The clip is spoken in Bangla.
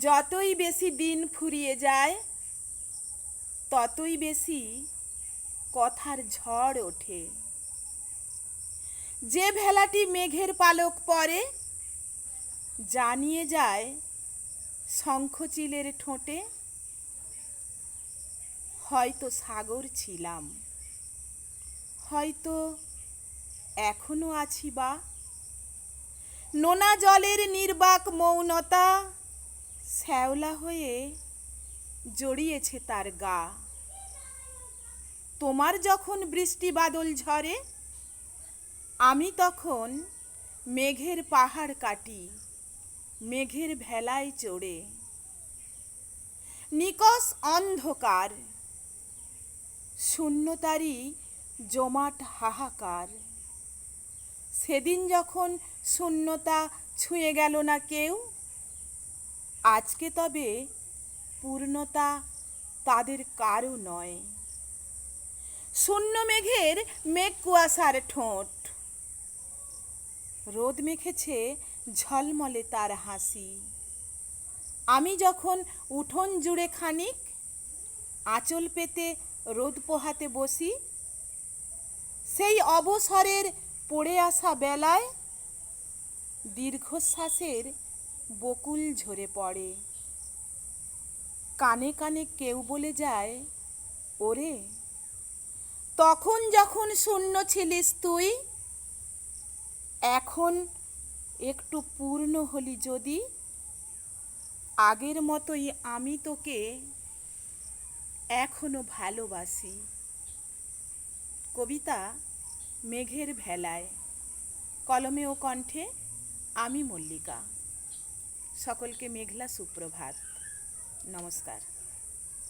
যতই বেশি দিন ফুরিয়ে যায় ততই বেশি কথার ঝড় ওঠে। যে ভেলাটি মেঘের পালক পরে জানিয়ে যায় শঙ্খচিলের ঠোঁটে, হয়তো সাগর ছিলাম, হয়তো এখনো আছি, বা নোনা জলের নির্বাক মৌনতা শ্যাওলা হয়ে জড়িয়েছে তার গা। তোমার যখন বৃষ্টি বাদল ঝরে, আমি তখন মেঘের পাহাড় কাটি মেঘের ভেলায় চড়ে। নিকষ অন্ধকার, শূন্যতারই জমাট হাহাকার। সেদিন যখন শূন্যতা ছুঁয়ে গেল না কেউ, আজকে তবে পূর্ণতা তাদের কারও নয়। শূন্য মেঘের মেঘ কুয়াশার ঠোঁট, রোদ মেখেছে ঝলমলে তার হাসি। আমি যখন উঠোন জুড়ে খানিক আঁচল পেতে রোদ পোহাতে বসি, সেই অবসরের পড়ে আসা বেলায় দীর্ঘশ্বাসের বকুল ঝরে পড়ে। কানে কানে কেউ বলে যায়, ওরে তখন যখন শূন্য ছিলিস তুই, এখন একটু পূর্ণ হলি যদি, আগের মতোই আমি তোকে এখনো ভালোবাসি। কবিতা মেঘের ভেলায়, কলমে ও কণ্ঠে আমি মল্লিকা। সকলকে মেঘলা সুপ্রভাত। নমস্কার।